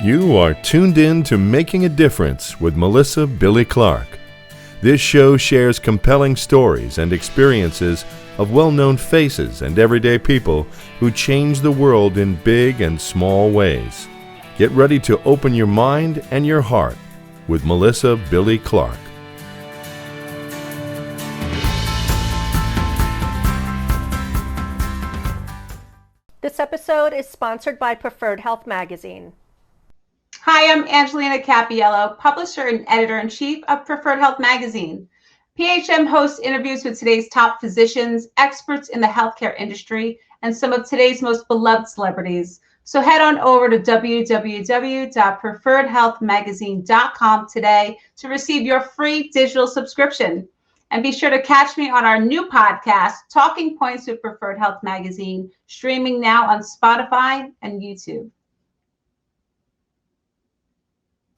You are tuned in to Making a Difference with Melissa Billy Clark. This show shares compelling stories and experiences of well-known faces and everyday people who change the world in big and small ways. Get ready to open your mind and your heart with Melissa Billy Clark. This episode is sponsored by Preferred Health Magazine. Hi, I'm Angelina Cappiello, publisher and editor-in-chief of Preferred Health Magazine. PHM hosts interviews with today's top physicians, experts in the healthcare industry, and some of today's most beloved celebrities. So head on over to www.preferredhealthmagazine.com today to receive your free digital subscription. And be sure to catch me on our new podcast, Talking Points with Preferred Health Magazine, streaming now on Spotify and YouTube.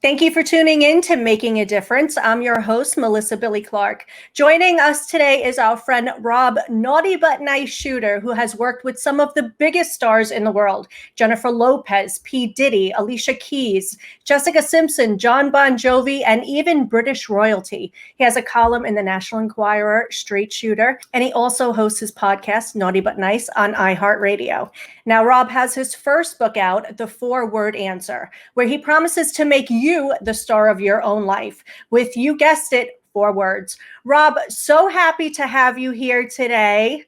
Thank you for tuning in to Making a Difference. I'm your host, Melissa Billy Clark. Joining us today is our friend Rob Naughty But Nice Shooter, who has worked with some of the biggest stars in the world: Jennifer Lopez, P. Diddy, Alicia Keys, Jessica Simpson, John Bon Jovi, and even British royalty. He has a column in the National Enquirer, Straight Shooter, and he also hosts his podcast, Naughty But Nice, on iHeartRadio. Now, Rob has his first book out, The 4-Word Answer, where he promises to make you the star of your own life with, you guessed it, 4 words. Rob, so happy to have you here today.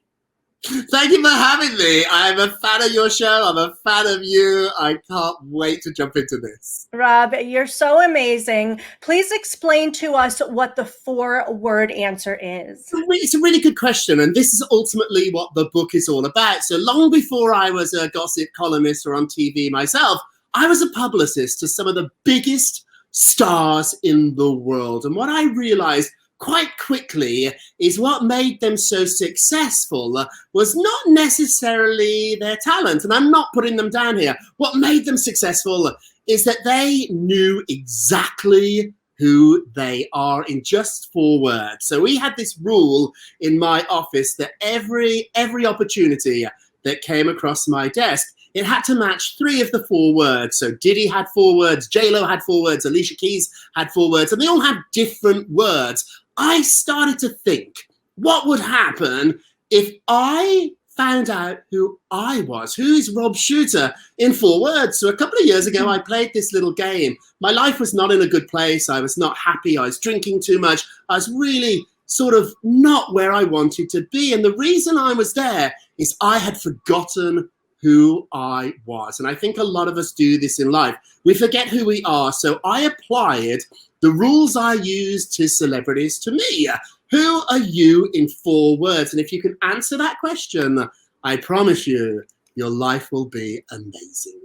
Thank you for having me. I'm a fan of your show. I'm a fan of you. I can't wait to jump into this. Rob, you're so amazing. Please explain to us what the 4-word answer is. It's a really good question. And this is ultimately what the book is all about. So long before I was a gossip columnist or on TV myself, I was a publicist to some of the biggest stars in the world. And what I realized quite quickly is what made them so successful was not necessarily their talent. And I'm not putting them down here. What made them successful is that they knew exactly who they are in just 4 words. So we had this rule in my office that every opportunity that came across my desk, it had to match 3 of the 4 words. So Diddy had 4 words, J-Lo had 4 words, Alicia Keys had 4 words, and they all had different words. I started to think, what would happen if I found out who I was? Who is Rob Shooter in 4 words? So a couple of years ago, I played this little game. My life was not in a good place. I was not happy. I was drinking too much. I was really sort of not where I wanted to be. And the reason I was there is I had forgotten who I was. And I think a lot of us do this in life. We forget who we are. So I applied the rules I use to celebrities to me. Who are you in 4 words? And if you can answer that question, I promise you, your life will be amazing.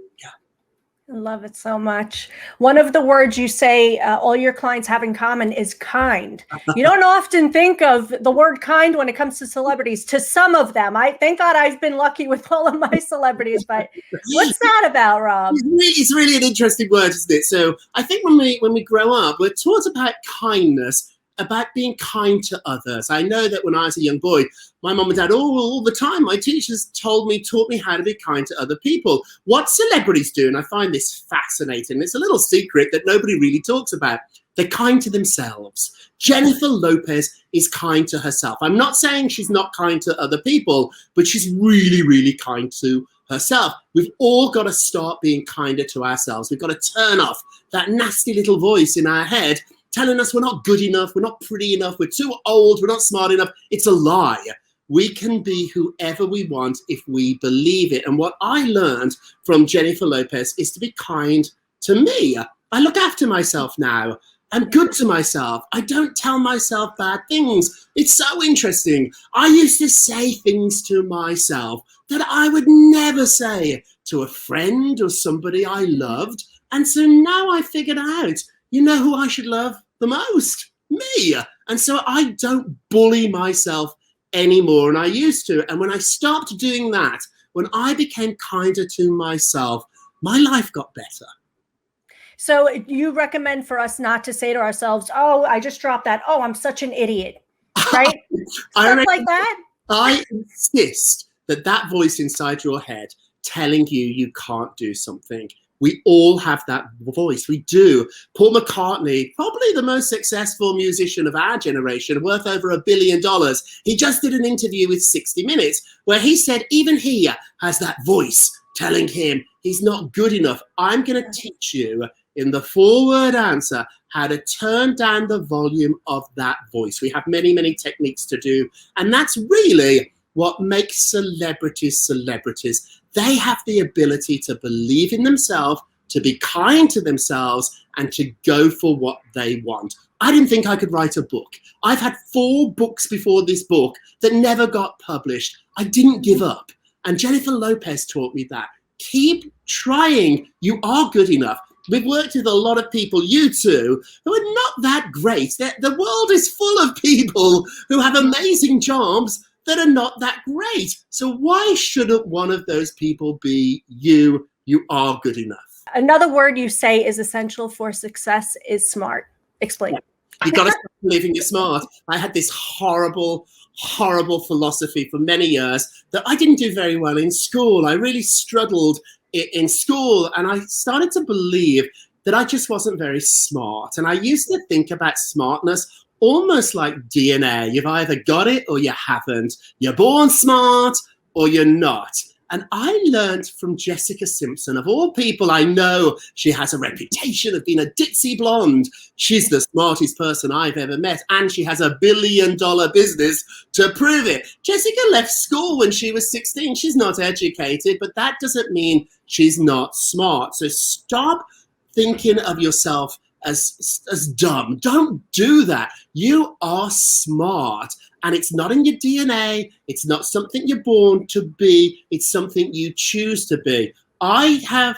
I love it so much. One of the words you say all your clients have in common is kind. You don't often think of the word kind when it comes to celebrities. To some of them, thank God I've been lucky with all of my celebrities. But what's that about, Rob? It's really an interesting word, isn't it? So I think when we grow up, we're taught about kindness, about being kind to others. I know that when I was a young boy, my mom and dad, all the time, my teachers taught me how to be kind to other people. What celebrities do, and I find this fascinating, it's a little secret that nobody really talks about. They're kind to themselves. Jennifer Lopez is kind to herself. I'm not saying she's not kind to other people, but she's really, really kind to herself. We've all got to start being kinder to ourselves. We've got to turn off that nasty little voice in our head telling us we're not good enough, we're not pretty enough, we're too old, we're not smart enough. It's a lie. We can be whoever we want if we believe it. And what I learned from Jennifer Lopez is to be kind to me. I look after myself now. I'm good to myself. I don't tell myself bad things. It's so interesting. I used to say things to myself that I would never say to a friend or somebody I loved. And so now I figured out, you know who I should love the most? Me. And so I don't bully myself anymore. And I used to. And when I stopped doing that, when I became kinder to myself, my life got better. So you recommend for us not to say to ourselves, oh, I just dropped that. Oh, I'm such an idiot. Right? Stuff like that? I insist that voice inside your head telling you can't do something We all have that voice. We do. Paul McCartney, probably the most successful musician of our generation, worth over $1 billion. He just did an interview with 60 Minutes where he said even he has that voice telling him he's not good enough. I'm going to teach you in the 4-word answer how to turn down the volume of that voice. We have many, many techniques to do. And that's really what makes celebrities celebrities. They have the ability to believe in themselves, to be kind to themselves, and to go for what they want. I didn't think I could write a book. I've had 4 books before this book that never got published. I didn't give up. And Jennifer Lopez taught me that. Keep trying. You are good enough. We've worked with a lot of people, you too, who are not that great. The world is full of people who have amazing jobs that are not that great. So why shouldn't one of those people be you? You are good enough. Another word you say is essential for success is smart. Explain. You've got to stop believing you're smart. I had this horrible philosophy for many years that I didn't do very well in school. I really struggled in school, and I started to believe that I just wasn't very smart. And I used to think about smartness almost like DNA. You've either got it or you haven't. You're born smart or you're not. And I learned from Jessica Simpson. Of all people I know, she has a reputation of being a ditzy blonde. She's the smartest person I've ever met, and she has $1 billion business to prove it. Jessica left school when she was 16. She's not educated, but that doesn't mean she's not smart. So stop thinking of yourself as dumb. Don't do that. You are smart. And it's not in your DNA. It's not something you're born to be. It's something you choose to be. I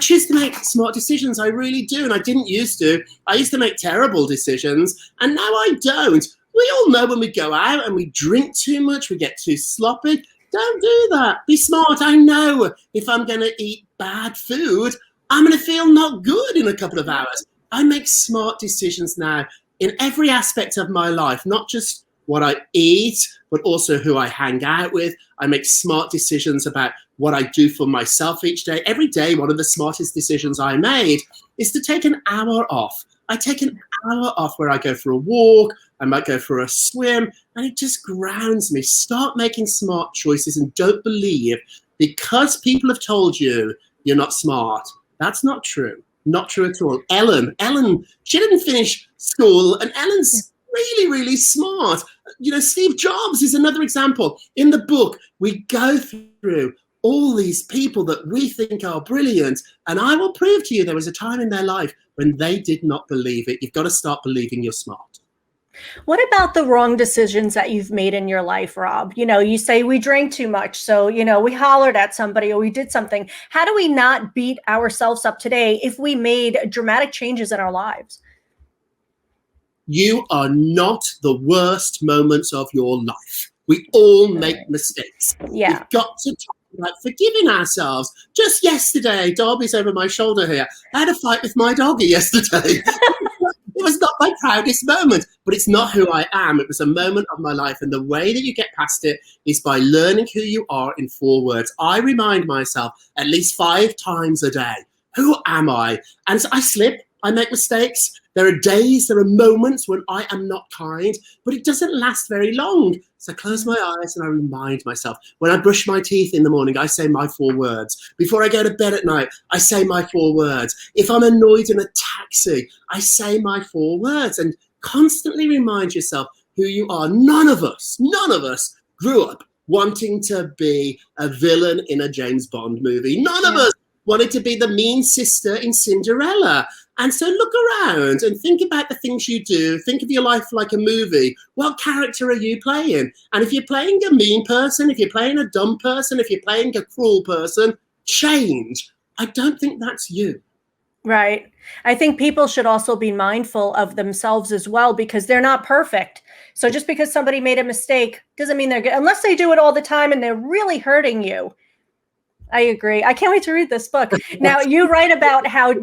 choose to make smart decisions. I really do. And I didn't used to. I used to make terrible decisions. And now I don't. We all know when we go out and we drink too much, we get too sloppy. Don't do that. Be smart. I know if I'm going to eat bad food, I'm going to feel not good in a couple of hours. I make smart decisions now in every aspect of my life, not just what I eat, but also who I hang out with. I make smart decisions about what I do for myself each day. Every day, one of the smartest decisions I made is to take an hour off. I take an hour off where I go for a walk, I might go for a swim, and it just grounds me. Start making smart choices and don't believe because people have told you you're not smart. That's not true. Not true at all. Ellen, she didn't finish school, and Ellen's really, really smart. You know, Steve Jobs is another example. In the book, we go through all these people that we think are brilliant, and I will prove to you there was a time in their life when they did not believe it. You've got to start believing you're smart. What about the wrong decisions that you've made in your life, Rob? You know, you say we drank too much, so, you know, we hollered at somebody or we did something. How do we not beat ourselves up today if we made dramatic changes in our lives? You are not the worst moments of your life. We all make mistakes. Yeah. We've got to talk about forgiving ourselves. Just yesterday, Darby's over my shoulder here. I had a fight with my doggy yesterday. It was not my proudest moment, but it's not who I am. It was a moment of my life. And the way that you get past it is by learning who you are in 4 words. I remind myself at least 5 times a day, who am I? And so I slip, I make mistakes. There are days, there are moments when I am not kind, but it doesn't last very long. So I close my eyes and I remind myself. When I brush my teeth in the morning, I say my 4 words. Before I go to bed at night, I say my 4 words. If I'm annoyed in a taxi, I say my 4 words and constantly remind yourself who you are. None of us grew up wanting to be a villain in a James Bond movie. None of us wanted to be the mean sister in Cinderella. And so look around and think about the things you do. Think of your life like a movie. What character are you playing? And if you're playing a mean person, if you're playing a dumb person, if you're playing a cruel person, change. I don't think that's you. Right. I think people should also be mindful of themselves as well, because they're not perfect. So just because somebody made a mistake doesn't mean they're good, unless they do it all the time and they're really hurting you. I agree. I can't wait to read this book. Now, you write about how...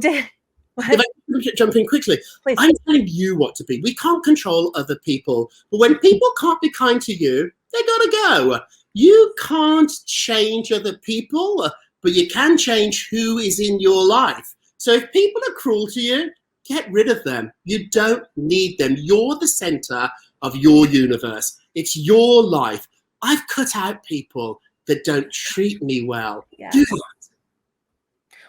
If I can jump in quickly, Please. I'm telling you what to be. We can't control other people. But when people can't be kind to you, they got to go. You can't change other people, but you can change who is in your life. So if people are cruel to you, get rid of them. You don't need them. You're the center of your universe. It's your life. I've cut out people that don't treat me well. Yes. Do that.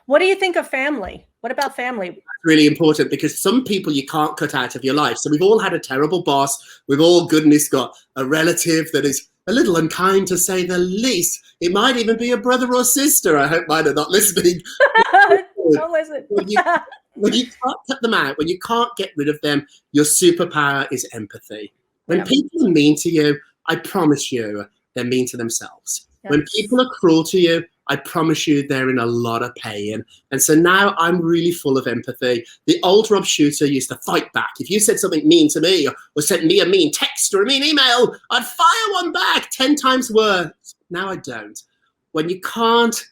What do you think of family? What about family? That's really important, because some people you can't cut out of your life. So we've all had a terrible boss. We've all, goodness, got a relative that is a little unkind, to say the least. It might even be a brother or sister. I hope mine are not listening. Don't listen. When you can't cut them out, when you can't get rid of them, your superpower is empathy. When people are mean to you, I promise you, they're mean to themselves. Yes. When people are cruel to you, I promise you they're in a lot of pain. And so now I'm really full of empathy. The old Rob Shooter used to fight back. If you said something mean to me, or sent me a mean text or a mean email, I'd fire one back 10 times worse. Now I don't. When you can't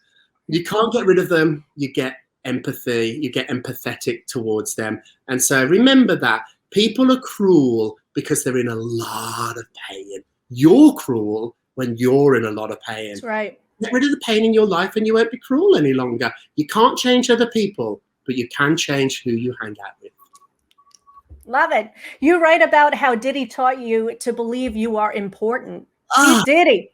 get rid of them, you get empathy, you get empathetic towards them. And so remember that people are cruel because they're in a lot of pain. You're cruel when you're in a lot of pain. That's right. Get rid of the pain in your life and you won't be cruel any longer. You can't change other people, but you can change who you hang out with. Love it. You write about how Diddy taught you to believe you are important. Diddy.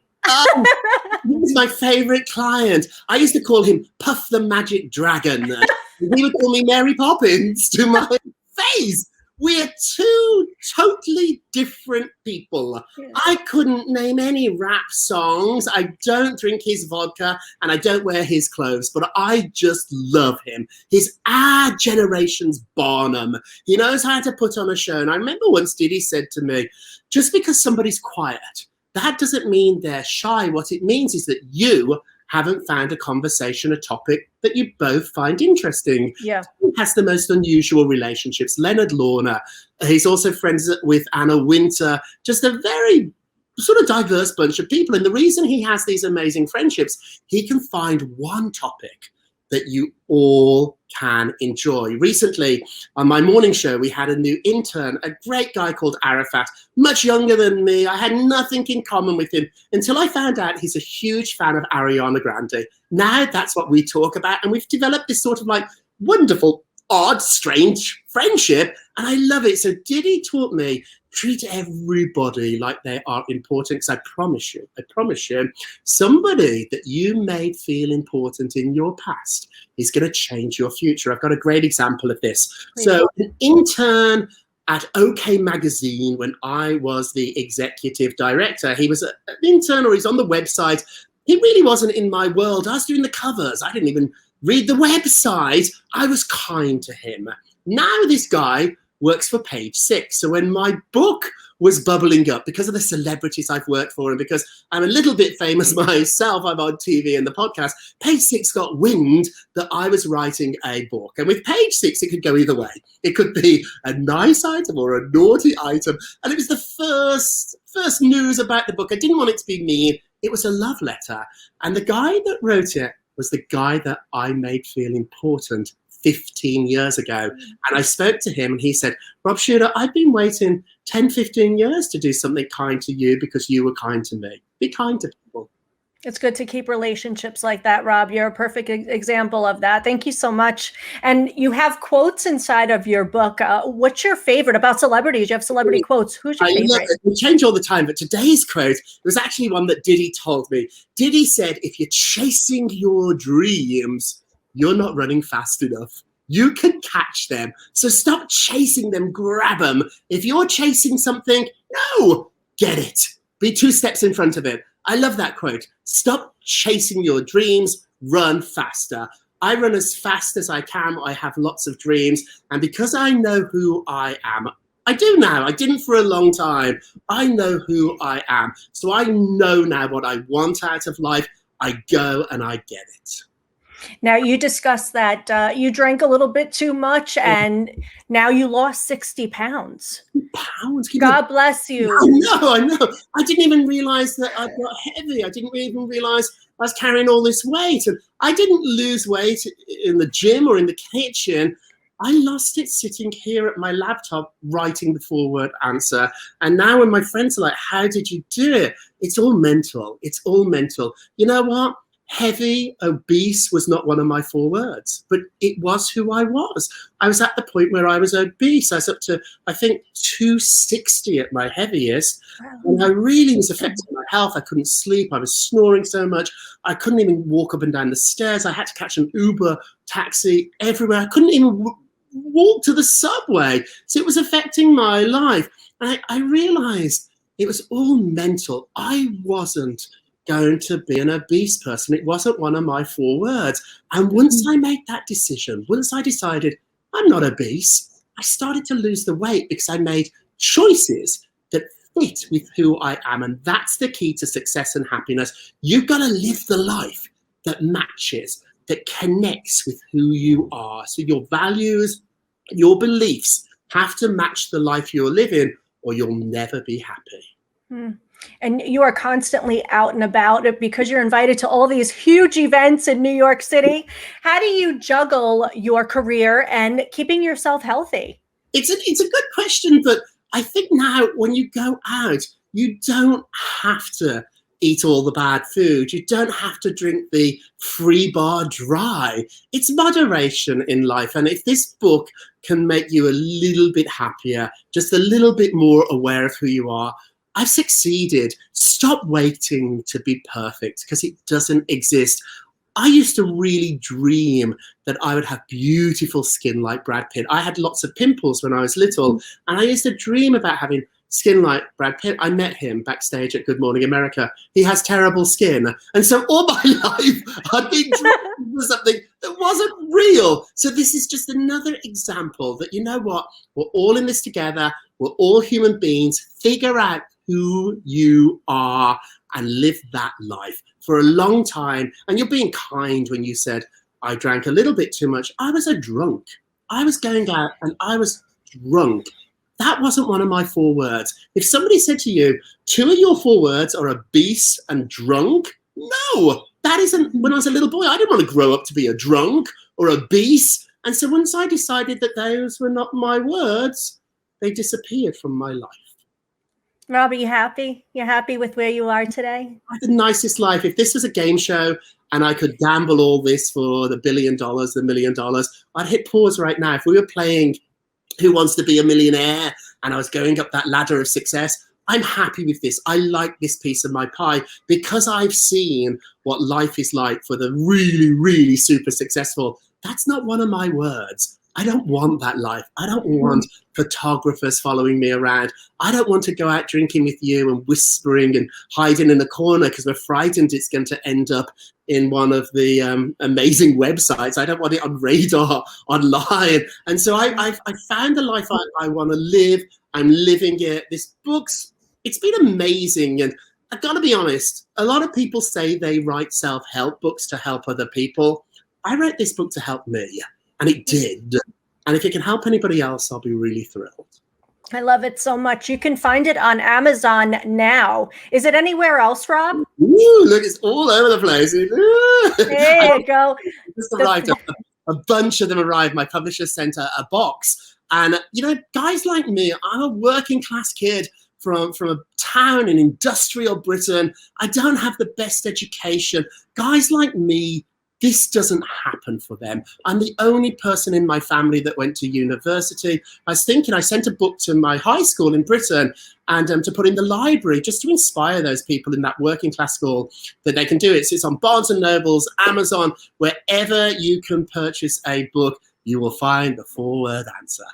He was my favorite client. I used to call him Puff the Magic Dragon. He would call me Mary Poppins to my face. We're two totally different people. Yeah. I couldn't name any rap songs. I don't drink his vodka and I don't wear his clothes, but I just love him. He's our generation's Barnum. He knows how to put on a show. And I remember once Diddy said to me, just because somebody's quiet, that doesn't mean they're shy. What it means is that you haven't found a conversation, a topic that you both find interesting. Yeah. He has the most unusual relationships. Leonard Lorner, he's also friends with Anna Wintour, just a very sort of diverse bunch of people. And the reason he has these amazing friendships, he can find one topic that you all can enjoy. Recently, on my morning show, we had a new intern, a great guy called Arafat, much younger than me. I had nothing in common with him until I found out he's a huge fan of Ariana Grande. Now that's what we talk about, and we've developed this sort of like wonderful, odd, strange friendship, and I love it. So Diddy taught me, treat everybody like they are important, because I promise you, somebody that you made feel important in your past is going to change your future. I've got a great example of this. So an intern at OK Magazine, when I was the executive director, he was an intern, or he's on the website. He really wasn't in my world. I was doing the covers. I didn't even read the website. I was kind to him. Now this guy works for Page Six. So when my book was bubbling up, because of the celebrities I've worked for and because I'm a little bit famous myself, I'm on TV and the podcast, Page Six got wind that I was writing a book. And with Page Six, it could go either way. It could be a nice item or a naughty item. And it was the first news about the book. I didn't want it to be mean. It was a love letter. And the guy that wrote it was the guy that I made feel important 15 years ago. And I spoke to him and he said, Rob Shooter, I've been waiting 10, 15 years to do something kind to you because you were kind to me. Be kind to people. It's good to keep relationships like that, Rob. You're a perfect example of that. Thank you so much. And you have quotes inside of your book. What's your favorite about celebrities? You have celebrity quotes. Who's your favorite? Love it. They change all the time, but today's quote was actually one that Diddy told me. Diddy said, if you're chasing your dreams, you're not running fast enough. You can catch them. So stop chasing them, grab them. If you're chasing something, no, get it. Be 2 steps in front of it. I love that quote. Stop chasing your dreams, run faster. I run as fast as I can. I have lots of dreams. And because I know who I am, I do now. I didn't for a long time. I know who I am. So I know now what I want out of life. I go and I get it. Now, you discussed that you drank a little bit too much and now you lost 60 pounds. Pounds? God bless you. I know. I didn't even realize that I got heavy. I didn't even realize I was carrying all this weight. And I didn't lose weight in the gym or in the kitchen. I lost it sitting here at my laptop writing the 4-word answer. And now when my friends are like, how did you do it? It's all mental. It's all mental. You know what? Heavy, obese was not one of my 4 words, but it was who I was. I was at the point where I was obese. I was up to, I think, 260 at my heaviest. And I really was affecting my health. I couldn't sleep. I was snoring so much. I couldn't even walk up and down the stairs. I had to catch an Uber taxi everywhere. I couldn't even walk to the subway. So it was affecting my life. And I realized it was all mental. I wasn't going to be an obese person. It wasn't one of my 4 words. And once I made that decision, once I decided I'm not obese, I started to lose the weight because I made choices that fit with who I am. And that's the key to success and happiness. You've got to live the life that matches, that connects with who you are. So your values, your beliefs have to match the life you're living, or you'll never be happy. And you are constantly out and about because you're invited to all these huge events in New York City. How do you juggle your career and keeping yourself healthy? It's a good question, but I think now when you go out, you don't have to eat all the bad food. You don't have to drink the free bar dry. It's moderation in life. And if this book can make you a little bit happier, just a little bit more aware of who you are, I've succeeded. Stop waiting to be perfect, because it doesn't exist. I used to really dream that I would have beautiful skin like Brad Pitt. I had lots of pimples when I was little, and I used to dream about having skin like Brad Pitt. I met him backstage at Good Morning America. He has terrible skin. And so all my life, I've been dreaming for something that wasn't real. So this is just another example that, you know what, we're all in this together. We're all human beings. Figure out who you are and live that life for a long time. And you're being kind when you said, I drank a little bit too much. I was a drunk. I was going out and I was drunk. That wasn't one of my 4 words. If somebody said to you, 2 of your 4 words are obese and drunk, no, that isn't. When I was a little boy, I didn't want to grow up to be a drunk or obese. And so once I decided that those were not my words, they disappeared from my life. Rob, are you happy? You're happy with where you are today? I had the nicest life. If this was a game show and I could gamble all this for the $1 billion, the $1 million, I'd hit pause right now. If we were playing Who Wants to Be a Millionaire and I was going up that ladder of success, I'm happy with this. I like this piece of my pie because I've seen what life is like for the really, really super successful. That's not one of my words. I don't want that life. I don't want photographers following me around. I don't want to go out drinking with you and whispering and hiding in the corner because we're frightened it's going to end up in one of the amazing websites. I don't want it on Radar online. And so I found the life I want to live. I'm living it. This book's, it's been amazing. And I've got to be honest, a lot of people say they write self-help books to help other people. I wrote this book to help me. And it did. And if it can help anybody else, I'll be really thrilled. I love it so much. You can find it on Amazon now. Is it anywhere else, Rob? Ooh, look, it's all over the place. There you go. Just arrived. A bunch of them arrived. My publisher sent a box. And, you know, guys like me, I'm a working class kid from a town in industrial Britain. I don't have the best education. Guys like me, this doesn't happen for them. I'm the only person in my family that went to university. I was thinking, I sent a book to my high school in Britain and to put in the library just to inspire those people in that working class school that they can do it. So it's on Barnes & Noble's, Amazon, wherever you can purchase a book, you will find the 4-word answer.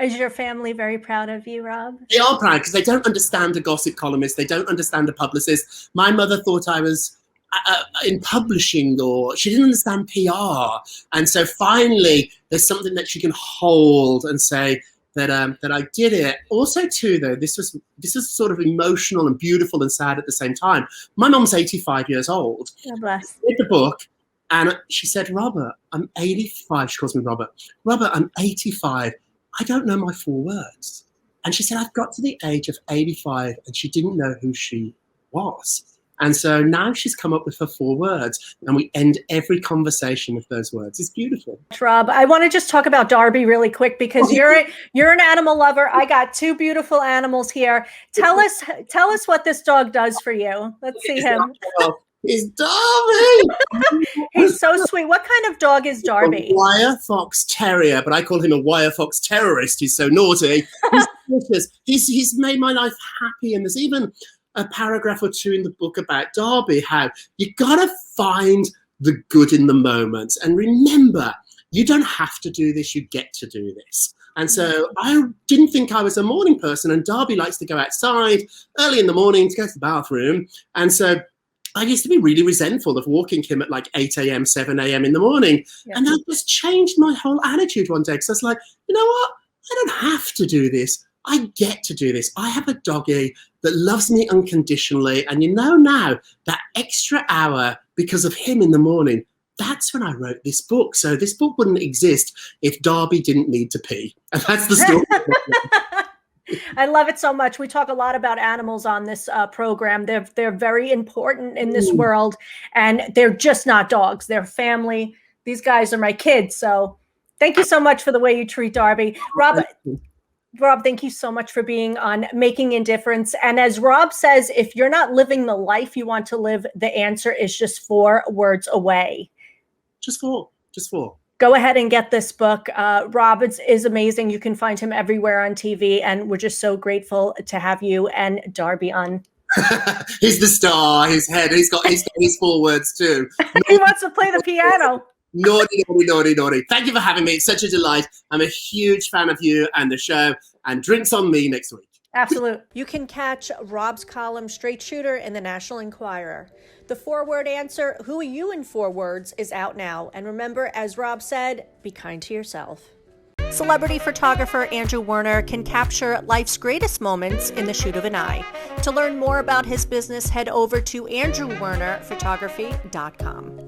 Is your family very proud of you, Rob? They are proud because they don't understand a gossip columnist. They don't understand a publicist. My mother thought I was in publishing, or she didn't understand PR, and so finally there's something that she can hold and say that I did it. Also, too, though, this was sort of emotional and beautiful and sad at the same time. My mom's 85 years old. God bless. Read the book, and she said, "Robert, I'm 85." She calls me Robert. Robert, I'm 85. I don't know my 4 words. And she said, I've got to the age of 85, and she didn't know who she was. And so now she's come up with her 4 words, and we end every conversation with those words. It's beautiful. Rob, I want to just talk about Darby really quick because you're an animal lover. I got 2 beautiful animals here. Tell us what this dog does for you. Let's see him. Well, It's Darby. He's so sweet. What kind of dog is Darby? A wire fox terrier, but I call him a wire fox terrorist. He's so naughty. He's delicious. He's made my life happy, and there's even a paragraph or two in the book about Darby, how you gotta find the good in the moments, and remember, you don't have to do this, you get to do this. And so I didn't think I was a morning person, and Darby likes to go outside early in the morning to go to the bathroom, and so I used to be really resentful of walking him at like 8 a.m., 7 a.m. in the morning. Yeah. And that just changed my whole attitude one day, because I was like, you know what? I don't have to do this. I get to do this. I have a doggy that loves me unconditionally. And you know now, that extra hour because of him in the morning, that's when I wrote this book. So this book wouldn't exist if Darby didn't need to pee. And that's the story. I love it so much. We talk a lot about animals on this program. They're very important in this world, and they're just not dogs. They're family. These guys are my kids. So thank you so much for the way you treat Darby. Rob, thank you so much for being on Making a Difference. And as Rob says, if you're not living the life you want to live, the answer is just 4 words away. Just four. Go ahead and get this book. Rob is amazing. You can find him everywhere on TV, and we're just so grateful to have you and Darby on. He's the star. He's got his 4 words too. He wants to play the piano. Naughty. Thank you for having me. It's such a delight. I'm a huge fan of you and the show, and drinks on me next week. Absolutely. You can catch Rob's column Straight Shooter in the National Enquirer. The 4-word answer, who are you in 4 words, is out now. And remember, as Rob said, be kind to yourself. Celebrity photographer Andrew Werner can capture life's greatest moments in the shoot of an eye. To learn more about his business, head over to andrewwernerphotography.com.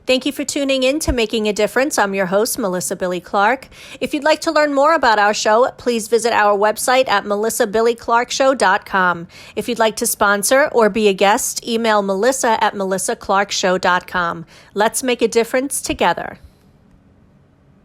Thank you for tuning in to Making a Difference. I'm your host, Melissa Billy Clark. If you'd like to learn more about our show, please visit our website at melissabillyclarkshow.com. If you'd like to sponsor or be a guest, email melissa@melissaclarkshow.com. Let's make a difference together.